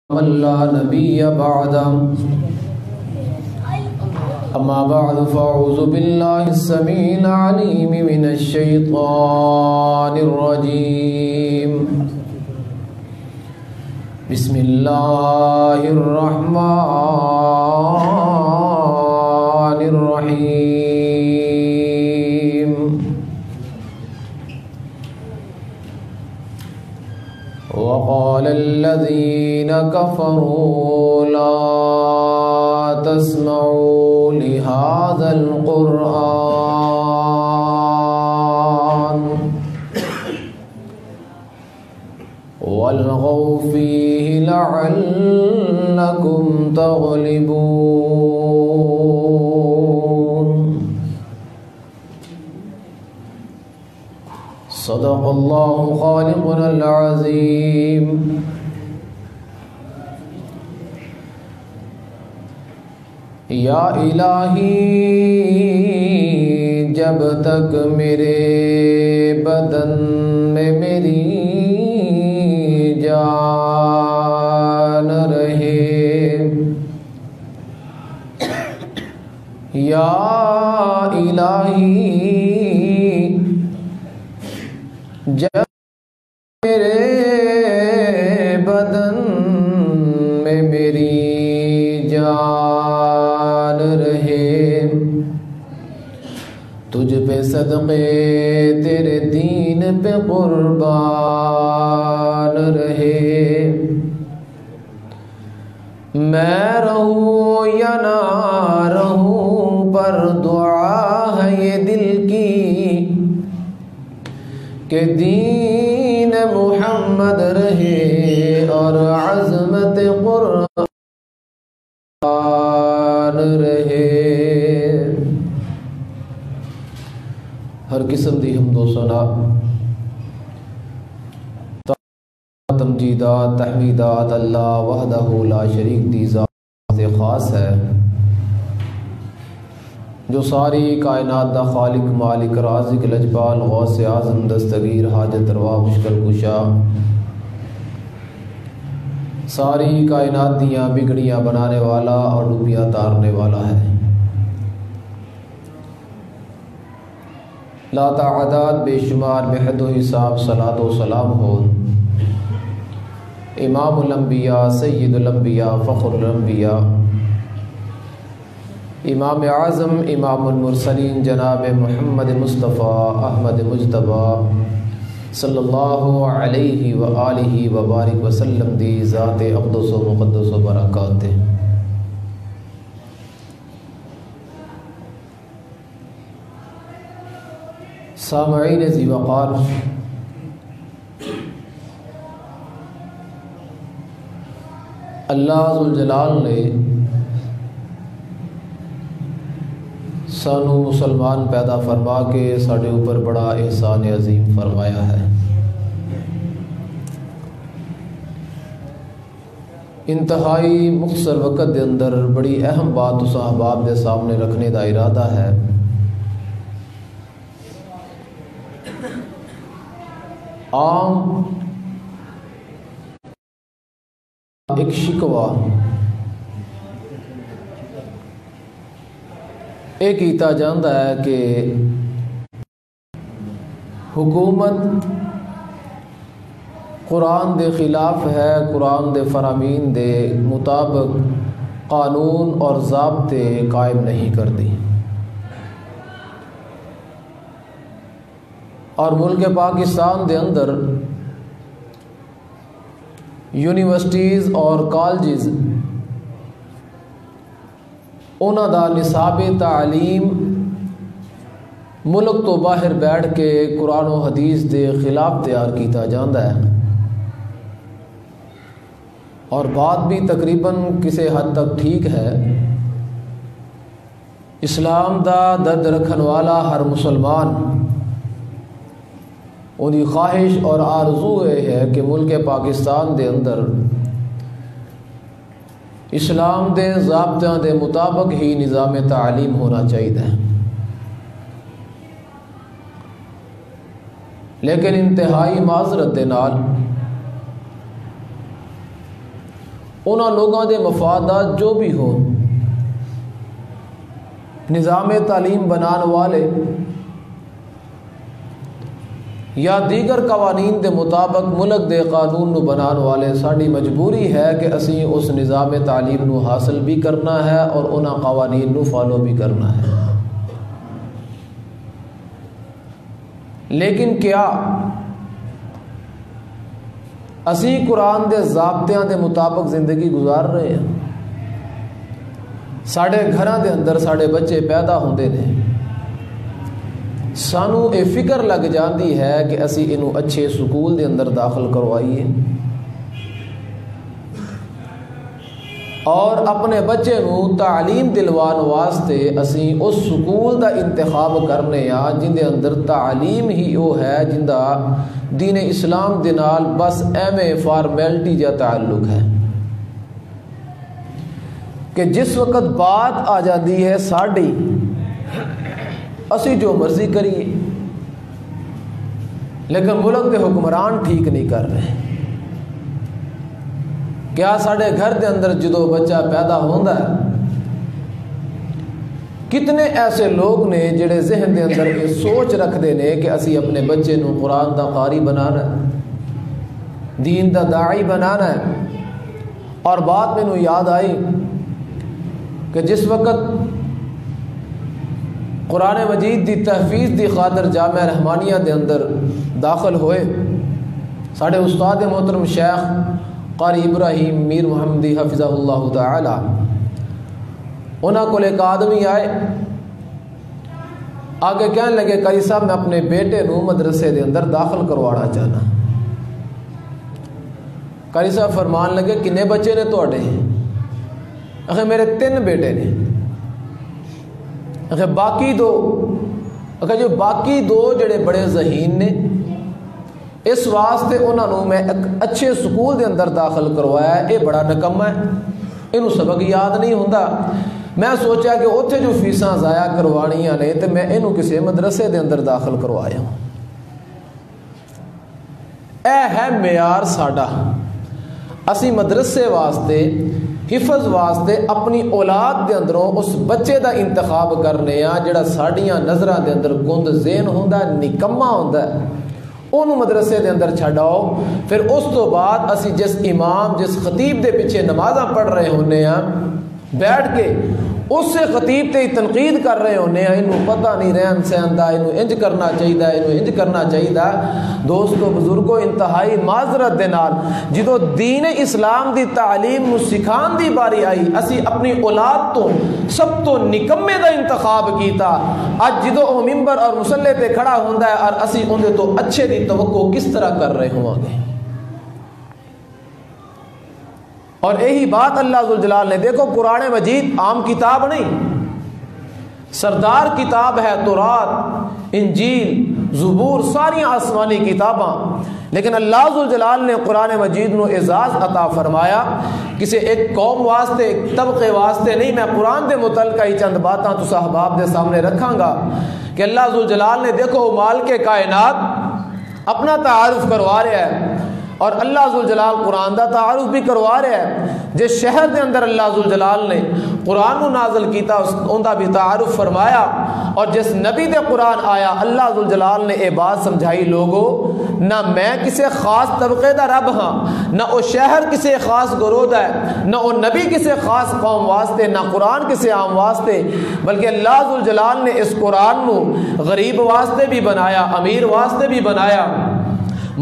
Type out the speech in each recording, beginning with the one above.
من لا نبي بعده أما بعد فأعوذ بالله السميع العليم من الشيطان الرجيم بسم الله الرحمن الرحيم وقال الذين كفروا لا تسمعوا لهذا القرآن والغوا فيه لعلكم تغلبون صدق الله خالقنا العظيم یا الہی جب تک میرے بدن میں میری جان رہے، یا الہی جب میرے بدن میں میری جان رہے، تجھ پہ صدقے تیرے دین پہ قربان رہے، میں رہوں یا نہ رہوں پر دعا ہے یہ دل کی کہ دین محمد رہے اور عظمت قرآن رہے۔ ہر قسم دی حمد و ثنا، تمجیدات، تحمیدات اللہ وحدہ لا شریک دی ذات سے خاص ہے، جو ساری کائنات دا خالق مالک رازق لجپال غوث اعظم دستگیر حاجت روا مشکل کشا، ساری کائنات دیاں بگڑیاں بنانے والا اور ڈوبیاں تارنے والا ہے۔ لا تعداد بے شمار بے حد و حساب صلاۃ و سلام ہو امام الانبیاء سید الانبیاء فخر الانبیاء امام اعظم امام المرسلین جناب محمد مصطفیٰ احمد مجتبیٰ صلی اللہ علیہ وآلہ وبارک وسلم دی ذات اقدس و مقدس و برکات۔ سامعین ذی وقار، اللہ ذوالجلال نے سانو مسلمان پیدا فرما کے ساڑھے اوپر بڑا احسان عظیم فرمایا ہے۔ انتہائی مختصر وقت دے اندر بڑی اہم بات اس احباب دے سامنے رکھنے دا ارادہ ہے۔ عام ایک شکوہ یہ کیتا جاندہ ہے کہ حکومت قرآن دے خلاف ہے، قرآن دے فرامین دے مطابق قانون اور ضابطے قائم نہیں کرتی، اور ملک پاکستان دے اندر یونیورسٹیز اور کالجز انہاں دا نصاب تعلیم ملک تو باہر بیٹھ کے قرآن و حدیث دے خلاف تیار کیتا جاندہ ہے، اور بات بھی تقریباً کسی حد تک ٹھیک ہے۔ اسلام دا درد رکھن والا ہر مسلمان انہی خواہش اور آرزو ہے کہ ملک پاکستان دے اندر اسلام دے ضابطوں دے مطابق ہی نظام تعلیم ہونا چاہیے، لیکن انتہائی معذرت دے نال انہاں لوگوں دے مفادات جو بھی ہو، نظام تعلیم بنان والے یا دیگر قوانین دے مطابق ملک دے قانون نو بنان والے، ساری مجبوری ہے کہ اسی اس نظام تعلیم نو حاصل بھی کرنا ہے اور انہاں قوانین نو فالو بھی کرنا ہے۔ لیکن کیا اسی قرآن دے ضابطیاں دے مطابق زندگی گزار رہے ہیں؟ ساڑے گھراں دے اندر ساڑے بچے پیدا ہوندے نے، سانو اے فکر لگ جاندی ہے کہ اسی انہوں اچھے سکول دے اندر داخل کروائیے اور اپنے بچے نو تعلیم دلوان واسطے اسی اس سکول دا انتخاب کرنے جن دے اندر تعلیم ہی وہ ہے جن دا دین اسلام دے نال بس فارمیلٹی جا تعلق ہے، کہ جس وقت بات آ جاتی ہے ساڑی اسی جو مرضی کریے، لیکن ملک دے حکمران ٹھیک نہیں کر رہے۔ کیا ساڑے گھر دے اندر جدو بچہ پیدا ہوتا ہے، کتنے ایسے لوگ نے جڑے ذہن دے اندر یہ سوچ رکھتے ہیں کہ اسی اپنے بچے نو قرآن دا قاری بنانا ہے، دین دا داعی بنانا ہے۔ اور بات میں نو یاد آئی کہ جس وقت قرآن مجید دی تحفیظ دی خاطر جامعہ رحمانیہ دے اندر داخل ہوئے، ساڑھے استاد محترم شیخ قاری ابراہیم میر محمدی حفظہ اللہ تعالی، انہاں کو ایک آدمی آئے، آگے کہنے لگے قاری صاحب میں اپنے بیٹے نو مدرسے دے اندر داخل کروانا چاہنا۔ قاری صاحب فرمان لگے کنے بچے نے توڑے؟ اگر میرے 3 بیٹے نے۔ اگر باقی جو باقی دو جڑے بڑے ذہین نے، اس واسطے انہوں نے میں ایک اچھے سکول دے اندر داخل کروایا ہے، یہ بڑا نکمہ ہے، انہوں سبق یاد نہیں ہوندہ، میں سوچا کہ اتھے جو فیساں ضائع کروانیاں نے تو میں انہوں کسی مدرسے دے اندر داخل کروایا ہوں۔ اے ہے معیار ساڈا، اسی مدرسے واسطے حفظ واسطے اپنی اولاد دے اندروں اس بچے دا انتخاب کرنے جڑا ساڑیاں نظران دے اندر گند ذہن ہوندہ ہے، نکمہ ہوندہ ہے، انہوں مدرسے دے اندر چھڑاؤ۔ پھر اس تو بعد اسی جس امام جس خطیب دے پیچھے نمازاں پڑھ رہے ہونے بیٹھ کے اس سے خطیب تے تنقید کر رہے ہونے انہوں پتہ نہیں رہن سہن دا، انہوں انج کرنا چاہیے، انہوں انج کرنا چاہیے۔ دوستو بزرگوں انتہائی معذرت دے نال جدو دین اسلام دی تعلیم نو سکھان دی باری آئی، اسی اپنی اولاد تو سب تو نکمے دا انتخاب کیتا، آج جدو وہ ممبر اور مصلی تے کھڑا ہوندا ہے اور اسی اندے تو اچھے دی توقع کس طرح کر رہے ہوں گے۔ اور یہی بات اللہ ذوالجلال نے، دیکھو قرآن مجید عام کتاب نہیں، سردار کتاب ہے، تورات، انجیل، زبور، ساری آسمانی کتاباں، لیکن اللہ ذوالجلال نے قرآن مجید نو اعزاز عطا فرمایا کسی ایک قوم واسطے ایک طبقے واسطے نہیں۔ میں قرآن دے متعلقہ ہی چند باتاں تو صحباب دے سامنے رکھاں گا کہ اللہ ذوالجلال نے دیکھو مالک کائنات اپنا تعارف کروا رہا ہے، اور اللہ ذوالجلال قرآن دا تعارف بھی کروا رہا ہے۔ جس شہر دے اندر اللہ ذوالجلال نے قرآن کو نازل کیتا ان دا بھی تعارف فرمایا، اور جس نبی دے قرآن آیا اللہ ذوالجلال نے یہ بات سمجھائی، لوگو نہ میں کسی خاص طبقے دا رب ہاں، نہ وہ شہر کسی خاص گروہ دا ہے، نہ وہ نبی کسی خاص قوم واسطے، نہ قرآن کسی عام واسطے، بلکہ اللہ ذوالجلال نے اس قرآن نو غریب واسطے بھی بنایا، امیر واسطے بھی بنایا،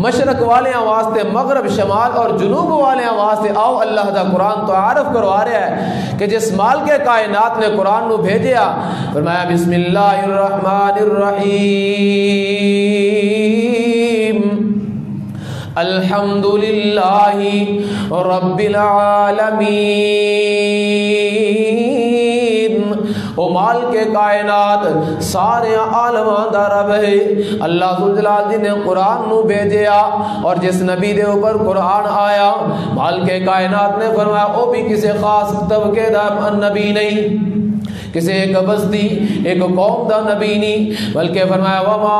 مشرق والے واسطے، مغرب شمال اور جنوب والے واسطے۔ آؤ اللہ دا قرآن تو عارف کروا رہا ہے کہ جس مال کے کائنات نے قرآن نو بھیجیا، فرمایا بسم اللہ الرحمن الرحیم الحمدللہ رب العالمین۔ او مال کے کائنات سارے عالمان دا رب ہے، اللہ ذوالجلال جی نے قرآن نو بھیجیا، اور جس نبی دے اوپر قرآن آیا مال کے کائنات نے فرمایا او بھی کسی خاص طبقے دا نبی نہیں، کسی ایک بستی ایک قوم دا نبی نہیں، بلکہ فرمایا وما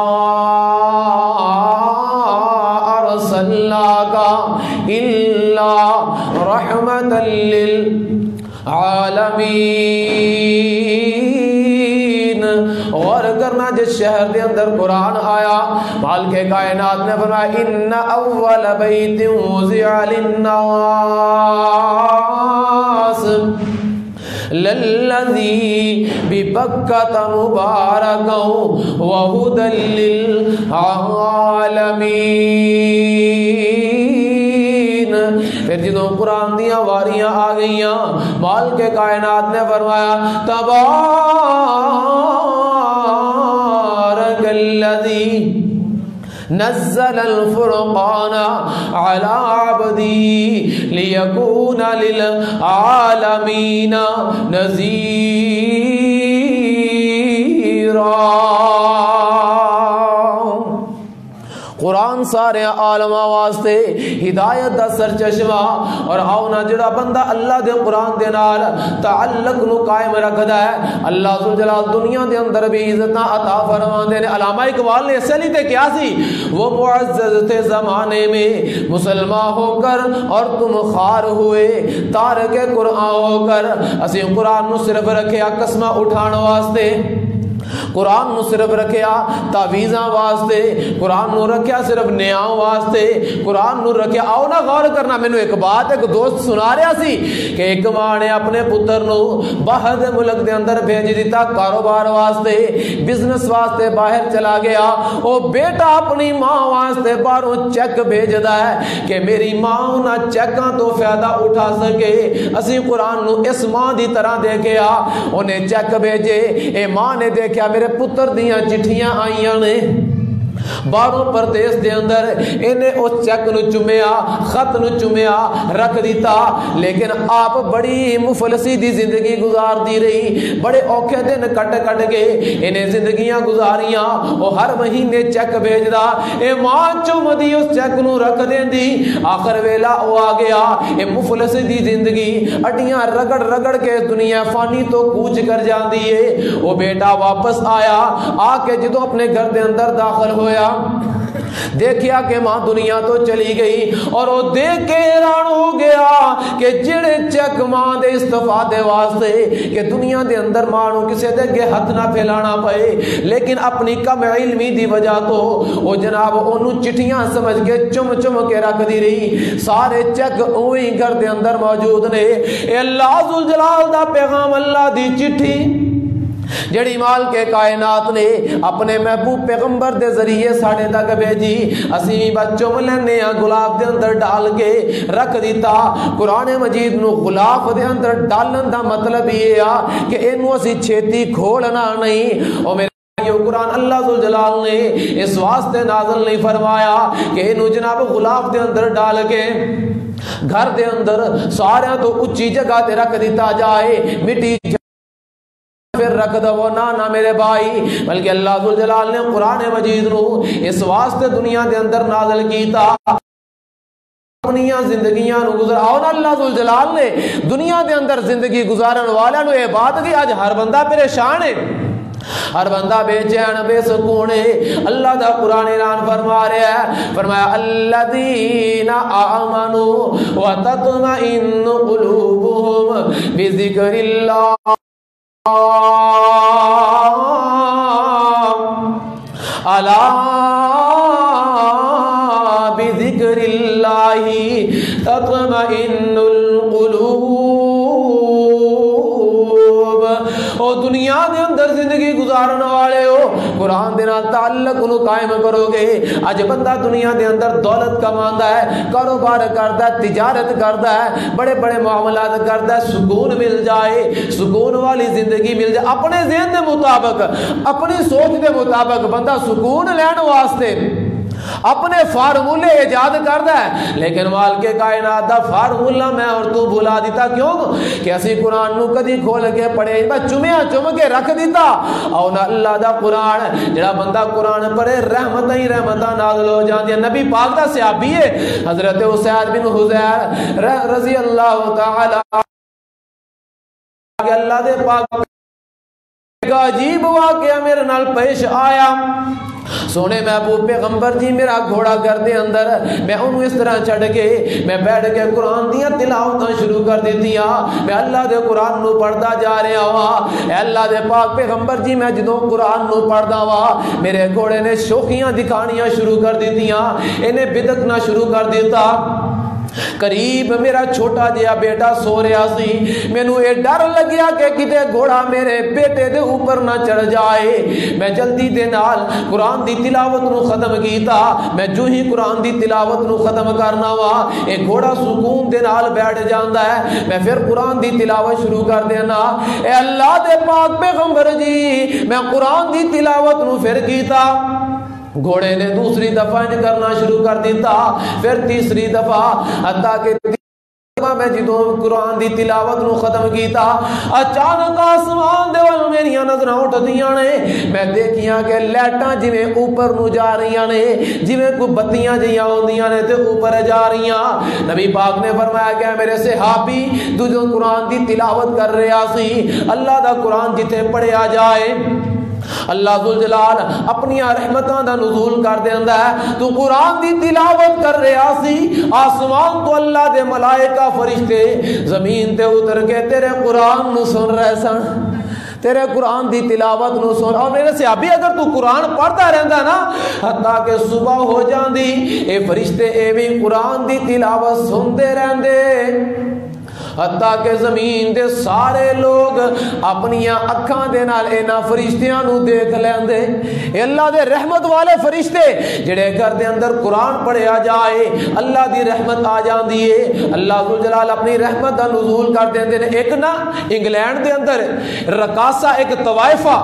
أرسلناك إلا رحمة للعالمين. غور کرنا جس شہر کے اندر قرآن آیا مالک کائنات نے فرمایا ان اول بیت وضع للناس للذی ببکۃ مبارکا وہدی للعالمین. پھر جدوں قرآن دیاں واریاں آ گئیاں مالک کائنات نے فرمایا تبارک الذی نزل الفرقان على عبدی لیکون للعالمین نذیرا. قرآن سارے عالم واسطے ہدایت دا سرچشمہ اور آؤنا جڑا بندہ اللہ دے قرآن دے نال تعلق نو قائم رکھدا ہے اللہ ذوالجلال دنیا دے اندر بھی عزت عطا فرماندے نے. علامہ اقبال نے اس لیے تے کیا سی وہ معزز تھے زمانے میں مسلمان ہو کر اور تم خار ہوئے تارک قرآن ہو کر. اسی قرآن نو صرف رکھیا قسمہ اٹھان واسطے قرآن نو صرف رکھیا تعویذاں واسطے قرآن نو رکھیا صرف نیاں واسطے قرآن نو رکھیا. آؤ نا غور کرنا مینوں ایک بات ایک دوست سنا رہا سی کہ ایک ماں نے اپنے پتر نو باہر دے ملک دے اندر بھیج دیتا کاروبار واسطے بزنس واسطے باہر چلا گیا. او بیٹا اپنی ماں واسطے باہروں چیک بھیجدا ہے کہ میری ماں انہاں چیکاں تو فائدہ اٹھا سکے. اسی قرآن نو اس ماں دی طرح دیکھیا انہیں چیک بھیجے. اے ماں نے دیکھیا میرے پتر دیاں چٹھیاں آئیاں نے باہروں پردیس دے اندر انہیں اس چیک نو چومیا خط نو چومیا رکھ دیتا. لیکن آپ بڑی مفلسی دی زندگی گزار دی رہی بڑے اوکھے دن کٹ کٹ کے انہیں زندگیاں گزاریاں. وہ ہر مہینے چیک بھیجدا اے ماں چوم دی اس چیک نو رکھ دیندی. آخر ویلا او آ گیا اے مفلسی دی زندگی اڈیاں رگڑ رگڑ کے دنیا فانی تو کوچ کر جاندی ہے. وہ بیٹا واپس آیا آ کے جدوں اپنے گھر دے اندر داخل ہویا دیکھیا کہ ماں دنیا تو چلی گئی اور وہ دیکھ کے حیران ہو گیا کہ جڑے چیک ماں دے استفادے واسطے کہ دنیا دے اندر ماں نو کسے دے اگے ہاتھ نہ پھیلانا پئے لیکن اپنی کم علمی دی وجہ تو وہ جناب اونوں چٹھیاں سمجھ کے چم چم کے رکھ دی رہی. سارے چیک اوہی گھر دے اندر موجود نے. اے اللہ ذوالجلال دا پیغام اللہ دی چٹھی جڑی مال کے کائنات نے اپنے محبوب پیغمبر دے ذریعے ساڑے تک بھیجی اسی بچوں ملنے گلاب دے اندر ڈال کے رکھ دیتا. قرآن مجید نو غلاف دے اندر ڈالن دا مطلب یہ ہے کہ اینو اسی چھیتی کھولنا نہیں. او میرے قرآن اللہ ذوالجلال نے اس واسطے نازل نہیں فرمایا کہ اینو جناب غلاف دے اندر ڈال کے گھر دے اندر سارے تو اچھی جگہ تے رکھ دیتا جائے مٹی پھر رکھ دو نا میرے بھائی بلکہ اللہ ذوالجلال نے قرآن مجید نو اس واسطے دنیا دے اندر نازل کیتا اپنی زندگیاں نو گزار. آؤ نا اللہ ذوالجلال نے دنیا دے اندر زندگی گزارن والا نو یہ بات کہ آج ہر بندہ پریشان ہے ہر بندہ بے چین بے سکون ہے. اللہ دا قرآن اعلان فرما رہا ہے فرمایا الذین آمنوا وتطمئن قلوبهم بذکر اللہ الا بذکر اللہ تطمئن القلوب. او دنیا دے اندر زندگی گزارن والے ہو قرآن دے نال تعلق نو قائم کرو گے. اج بندہ دنیا دے اندر دولت کماندا ہے کاروبار کردا ہے تجارت کردا ہے بڑے بڑے معاملات کردا ہے سکون مل جائے سکون والی زندگی مل جائے اپنے ذہن دے مطابق اپنی سوچ دے مطابق بندہ سکون لین واسطے اپنے فارمولے ایجاد کردا ہے لیکن مال کے کائنات دا فارمولہ میں اور تو بھلا دیتا. کیوں کہ اسی قرآن نو کدی کھول کے پڑھے بس چومیا چوم کے رکھ دیتا. او نا اللہ دا قرآن جڑا بندہ قرآن پڑھے رحمتاں ہی رحمتاں نازل ہو جاندی. نبی پاک دا صحابی ہے حضرت اسید بن حضیر رضی اللہ تعالی اللہ دے پاک عجیب واقعہ میرے نال پیش آیا. سونے محبوب پیغمبر جی میرا گھوڑا گھر دے اندر میں انہوں اس طرح چڑھ کے میں بیٹھ کے قرآن دیا تلاوتاں شروع کر دیتی ہاں میں اللہ دے قرآن نو پڑھدا جا رہا ہاں اے اللہ دے پاک پیغمبر جی میں جدوں قرآن نو پڑھدا وا میرے گھوڑے نے شوخیاں دکھانیاں شروع کر دیتیاں انہیں بدکنا شروع کر دیتا قریب میرا چھوٹا جہا بیٹا سو رہا سی مینوں یہ ڈر لگیا کہ کتے گھوڑا میرے بیٹے دے اوپر نہ چڑھ جائے میں جلدی دے نال قرآن دی تلاوت نو ختم کیتا میں جو ہی قرآن دی تلاوت نو ختم کرنا وا اے گھوڑا سکون دے نال بیٹھ جاندا ہے میں پھر قرآن دی تلاوت شروع کر دینا اے اللہ دے پاک پیغمبر جی میں قرآن دی تلاوت نو پھر کیتا گھوڑے نے دوسری دفعہ کرنا شروع کر دیتا پھر تیسری دفعہ حتیٰ کہ میں جدوں قرآن دی تلاوت نو ختم کیتا اچانک آسمان دے ول میریاں نظراں اٹھدیاں نے میں دیکھیاں کہ لائٹاں جویں اوپر نو جا رہیاں نے جویں کوئی بتیاں جیاں ہوندیاں نے تے اوپر جا رہیاں نبی پاک نے فرمایا کہ میرے صحابی تو جو قرآن دی تلاوت کر رہا سی اللہ دا قرآن جتے پڑھیا جائے اللہ ذوالجلال اپنی رحمتاں دا نزول کر دیندا ہے تو قرآن دی تلاوت کر رہا سی آسمان تو اللہ دے ملائکہ فرشتے زمین تے اتر کے تیرے قرآن نو سن رہے سن تیرے قرآن دی تلاوت نو سن اور میرے صحابی اگر تو قرآن پڑھتا رہندا نا حتیٰ کہ صبح ہو جاندی اے فرشتے ایویں قرآن دی تلاوت سنتے رہندے حتیٰ کہ زمین دے سارے لوگ اپنی اکھاں دے نال انہاں فرشتیاں نو دیکھ لیندے اے اللہ دے رحمت والے فرشتے جڑے گھر دے اندر قرآن پڑھیا جائے اللہ دی رحمت آ جاندی ہے اللہ ذوالجلال اپنی رحمت دا نزول کر دیندے نے ایک نا انگلینڈ دے اندر رقاصہ ایک طوائفہ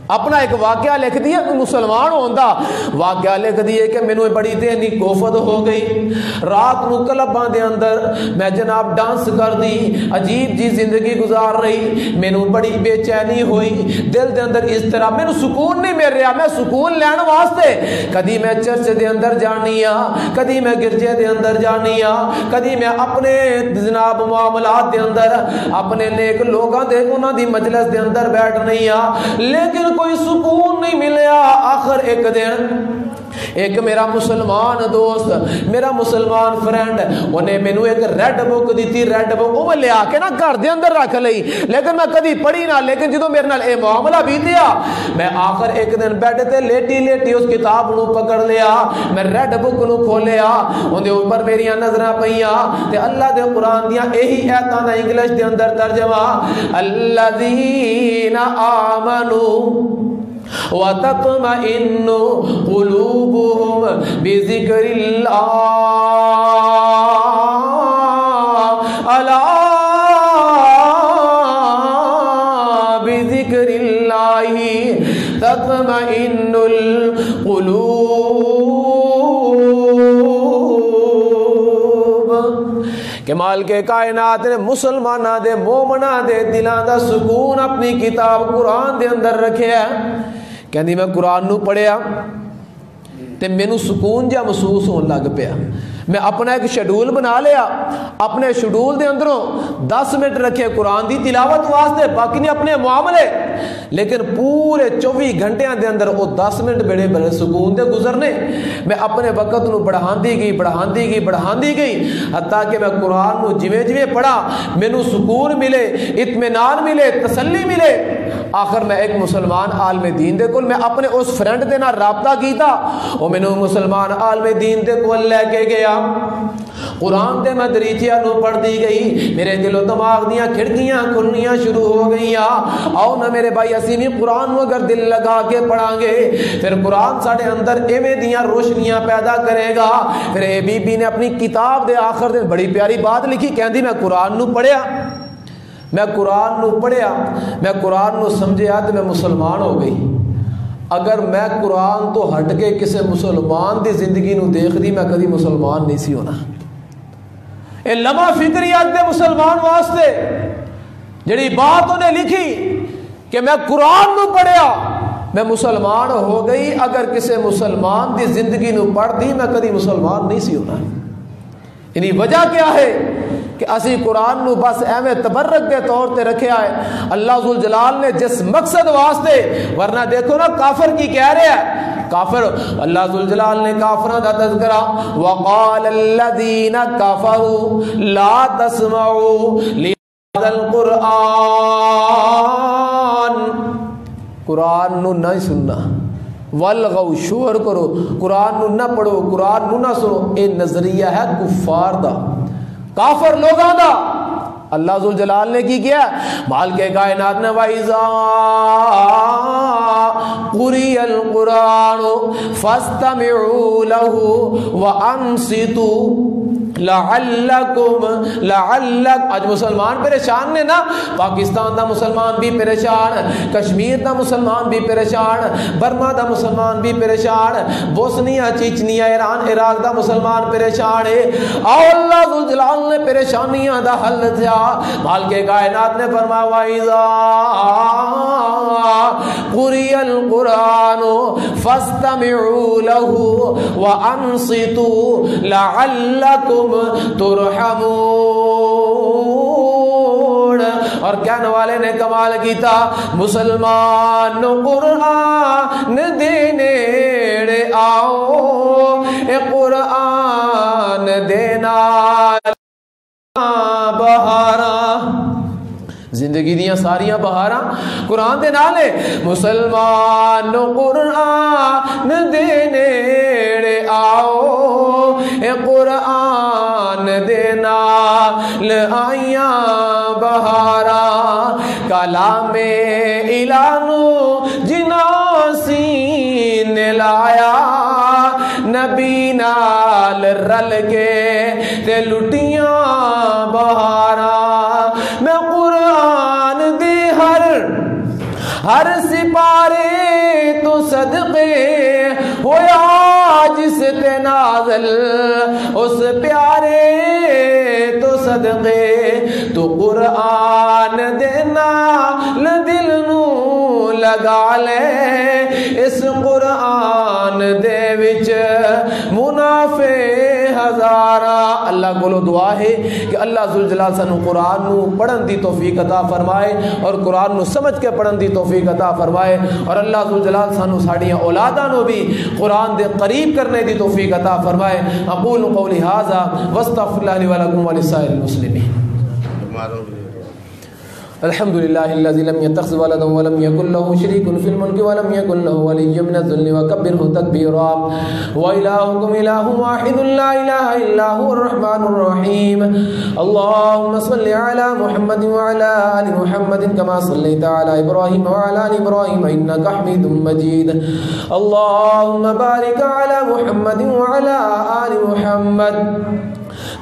اپنا ایک واقعہ لکھ دیا کہ مسلمان ہوندا واقعہ لکھ دیے کہ مینوں بڑی ذہنی کوفت ہو گئی رات نو کلباں دے اندر میں جناب ڈانس کر دی عجیب جی زندگی گزار رہی مینوں بڑی بے چینی ہوئی دل دے اندر اس طرح مینوں سکون نہیں مل رہا میں سکون لین واسطے کدی میں چرچ دے اندر جانی ہاں کدی میں گرجے دے اندر جانی ہاں کدی میں اپنے جناب معاملات دے اندر اپنے نیک لوگاں دے انہاں دی مجلس دے اندر بیٹھنی ہاں لیکن کوئی سکون نہیں ملیا آخر ایک دن ایک میرا مسلمان دوست میرا مسلمان فرینڈ انہیں مینوں ایک ریڈ بک دیتی ریڈ بک وہ لیا کے نا گھر دے اندر رکھ لئی لیکن میں کدی پڑھی نہ لیکن جدوں میرے نال اے معاملہ بیتیا میں آخر ایک دن بیڈ تے لیٹی اس کتاب نو پکڑ لیا میں ریڈ بک نو کھولیا اون دے اوپر میریاں نظراں پئیاں تے اللہ دے قرآن دیاں یہی آیتاں دا انگلش دے اندر ترجمہ الذین آمنوا وَتَطْمَئِنُّ قُلُوبُهُمْ بِذِكْرِ اللَّهِ أَلَا بِذِكْرِ اللَّهِ تَطْمَئِنُّ الْقُلُوبُ کمال کے کائنات نے مسلمانہ دے مومنہ دے دلاں دا سکون اپنی کتاب قرآن دے اندر رکھے ہے کہندی میں قرآن نو پڑھیا تے مینوں سکون جا محسوس ہون لگ پیا میں اپنا ایک شیڈول بنا لیا اپنے شیڈول دے اندروں 10 منٹ رکھے قرآن دی تلاوت واسطے باقی نے اپنے معاملے لیکن پورے 24 گھنٹیاں دے اندر وہ 10 منٹ بڑے بڑے سکون دے گزرنے میں اپنے وقت نو بڑھاندی گئی حتیٰ کہ میں قرآن نو جویں پڑھا مینوں سکون ملے اطمینان ملے تسلی ملے آخر میں ایک مسلمان عالم دین دے کول میں اپنے اس فرینڈ دے نال رابطہ کیتا وہ مینوں مسلمان عالم دین دے کول لے کے گیا قرآن دے میں دریچیاں نو پڑھ دی گئی میرے دل و دماغ دیاں کھڑکیاں کھلنیاں شروع ہو گئیاں آؤ نہ میرے بھائی اسی بھی قرآن نو اگر دل لگا کے پڑھاں گے پھر قرآن ساڑے اندر ایویں دیاں روشنیاں پیدا کرے گا پھر اے بی بی نے اپنی کتاب دے آخر دن بڑی پیاری بات لکھی کہندی میں قرآن نو پڑھیا میں قرآن نو سمجھیا تو میں مسلمان ہو گئی اگر میں قرآن تو ہٹ کے کسی مسلمان دی زندگی نو دیکھ دی میں کدی مسلمان نہیں سی ہونا اے لمحہ فکریات دے مسلمان واسطے جڑی بات انہیں لکھی کہ میں قرآن نو پڑھیا میں مسلمان ہو گئی اگر کسی مسلمان دی زندگی نو پڑھ دی میں کدی مسلمان نہیں سی ہونا یعنی وجہ کیا ہے کہ اسی قرآن نو بس ایویں تبرک دے طور تے رکھیا ہے اللہ ذوالجلال نے جس مقصد واسطے ورنہ دیکھو نا کافر کی کہہ رہے ہیں کافر اللہ ذوالجلال نے کافراں دا تذکرہ وقال الذین کفروا لا تسمعوا لهذا القرآن قرآن نو نہ سننا والغو شور کرو قرآن نو نہ پڑھو قرآن نو نہ سنو اے نظریہ ہے کفار دا کافر لوگاں دا اللہ ذوالجلال نے کی کیا مالک کائنات نے وَإِذَا قُرِئَ الْقُرْآنُ فَاسْتَمِعُوا لَهُ وَأَنصِتُوا آج مسلمان پریشان نے نا پاکستان دا مسلمان بھی پریشان کشمیر دا مسلمان بھی پریشان برما دا مسلمان بھی پریشان بوسنیا چیچنیا ایران عراق دا مسلمان پریشان ہے آؤ اللہ ذوالجلال نے پریشانیاں دا حل دیا مالک کائنات نے فرمایا وَإِذَا قُرِئَ الْقُرْآنُ فَاسْتَمِعُوا لَهُ وَأَنصِتُوا لَعَلَّكُمْ ترحمون اور کہنے والے نے کمال کی تھا مسلمان قرآن دینے آؤ اے قرآن دینا بہارا زندگی دیاں ساریاں بہاراں قرآن دے نالے مسلمان قرآن دینے آؤ اے قرآن دینا لآئیاں بہارا کلام الہو جناسی نے لایا نبی نال رل کے تے لٹیاں بہارا میں قرآن دے ہر سپارے تو صدقے ہویا جس تے نازل اس پیارے تو صدقے تو قرآن دینا دل نو لگا لے اس قرآن دے وچ منافع ہزارہ اللہ کو دعا ہے کہ اللہ ذوالجلال سانو قرآن نو پڑھن دی توفیق عطا فرمائے اور قرآن نو سمجھ کے پڑھن دی توفیق عطا فرمائے اور اللہ ذوالجلال سانو ساڑیاں اولاداں نو بھی قرآن دے قریب کرنے دی توفیق عطا فرمائے اقول قولی ھذا واستغفر اللہ لی ولکم ولسائر المسلمین الحمد لله الذي لم يتخذ ولدا ولم يكن له شريك في الملك ولم يكن له ولي من الذل وكبره تكبيرا وإلهكم إله واحد لا إله إلا هو الرحمن الرحيم اللهم صل على محمد وعلى آل محمد كما صليت على إبراهيم وعلى آل إبراهيم إنك حميد مجيد اللهم بارك على محمد وعلى آل محمد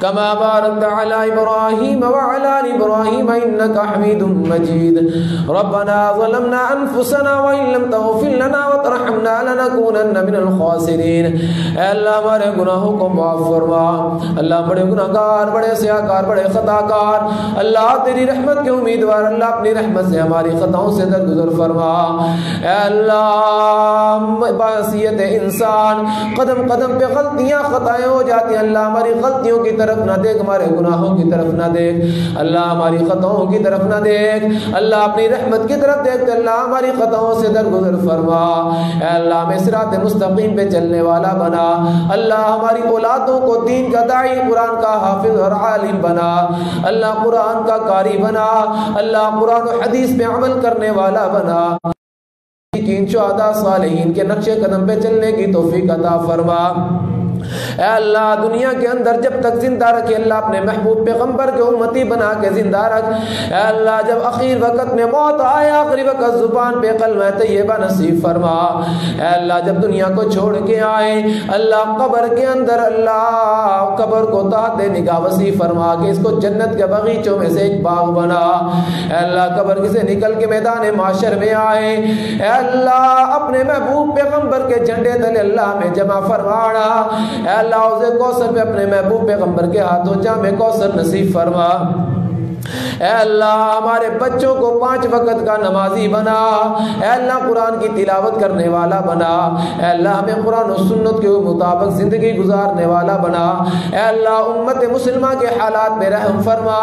كما باركت على إبراهيم وعلى آل إبراهيم إنك حميد مجيد ربنا ظلمنا أنفسنا وإن لم تغفر لنا وترحمنا لنكونن من الخاسرين اے اللہ ہمارے گناہوں کو معاف فرما اللہ بڑے گناہگار بڑے سیاہکار بڑے خطاکار اللہ تیری رحمت کے امیدوار اللہ اپنی رحمت سے ہماری خطاؤں سے درگزر فرما اے اللہ باعثیت انسان قدم قدم پہ غلطیاں خطائیں ہو جاتی ہیں اللہ ہماری غلطیوں کی طرف نہ دیکھ ہمارے گناہوں کی طرف نہ دیکھ اللہ ہماری خطاؤں کی طرف نہ دیکھ اللہ اپنی رحمت کی طرف دیکھ اللہ ہماری خطاؤں سے درگزر فرما اے اللہ ہمیں صراط مستقیم پہ چلنے والا بنا اللہ ہماری اولادوں کو دین کا داعی قرآن کا حافظ اور عالم بنا اللہ قرآن کا قاری بنا اللہ قرآن و حدیث پہ عمل کرنے والا بنا شہداء صالحین کے نقش قدم پہ چلنے کی توفیق عطا فرما اے اللہ دنیا کے اندر جب تک زندہ رکھے اللہ اپنے محبوب پیغمبر کے امتی بنا کے زندہ رکھ اے اللہ جب اخیر وقت میں موت آئے آخری وقت زبان پہ کلمہ طیبہ نصیب فرما اے اللہ جب دنیا کو چھوڑ کے آئے اللہ قبر کے اندر اللہ قبر کو تحت نگاہ وسیع فرما کے اس کو جنت کے باغیچوں میں سے ایک باغ بنا اے اللہ قبر سے نکل کے میدان معاشر میں آئے اے اللہ اپنے محبوب پیغمبر کے جھنڈے تلے اللہ میں جمع فرمانا اے اللہ حوض کوثر پہ اپنے محبوب پیغمبر کے ہاتھوں جام کوثر نصیب فرما اے اللہ ہمارے بچوں کو 5 وقت کا نمازی بنا، اے اللہ قرآن کی تلاوت کرنے والا بنا، اے اللہ ہمیں قرآن و سنت کے مطابق زندگی گزارنے والا بنا، اے اللہ امت مسلمہ کے حالات میں رحم فرما،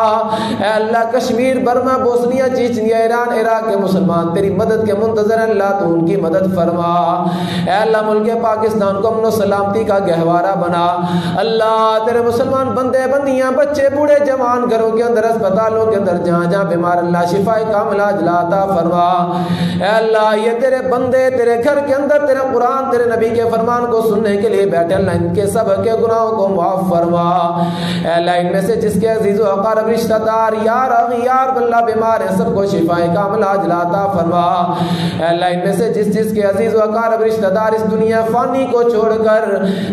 اے اللہ Kashmir, Burma, Bosnia, Chechnya, Iran, Iraq کے مسلمان تیری مدد کے منتظر، اللہ تو ان کی مدد فرما، اے اللہ ملک پاکستان کو امن و سلامتی کا گہوارہ بنا، اللہ تیرے مسلمان بندے بندیاں، بچے بوڑھے جوان، گھروں کے اندر، اسپتالوں کے اندر، جہاں جہاں بیمار، اللہ شفائے کاملہ عطا فرما، اے اللہ یہ تیرے بندے تیرے گھر کے اندر تیرے قرآن تیرے نبی کے فرمان کو سننے کے لیے بیٹھے، اللہ ان کے سب کے گناہوں کو معاف فرما، اے اللہ ان میں سے جس کے عزیز و اقارب رشتہ دار یار اغیار اللہ بیمار ہیں، سب کو شفائے کاملہ عطا فرما، اے اللہ ان میں سے جس کے عزیز و اقارب رشتہ دار اس دنیا فانی کو چھوڑ کر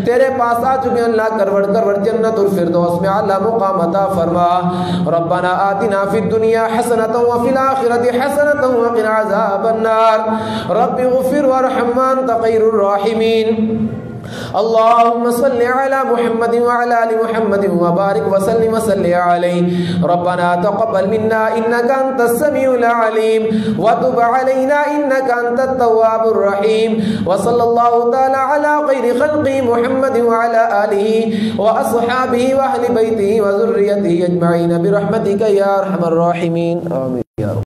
تیرے پاس آ چکے، اللہ کروڑ جنت الفردوس میں اعلی مقام عطا فرما، ربنا آتنا فی الدنیا حسنۃ وفی الآخرۃ حسنۃ وقنا عذاب النار، رب اغفر وارحم انت خیر الراحمین، اللهم صل على محمد وعلى ال محمد وبارك وسلم وصل عليه، ربنا تقبل منا انك انت السميع العليم وتب علينا انك انت التواب الرحيم، وصلى الله تعالى على خير خلقه محمد وعلى اله واصحابه واهل بيته وذريته اجمعين برحمتك يا ارحم الراحمين، آمين يا رب۔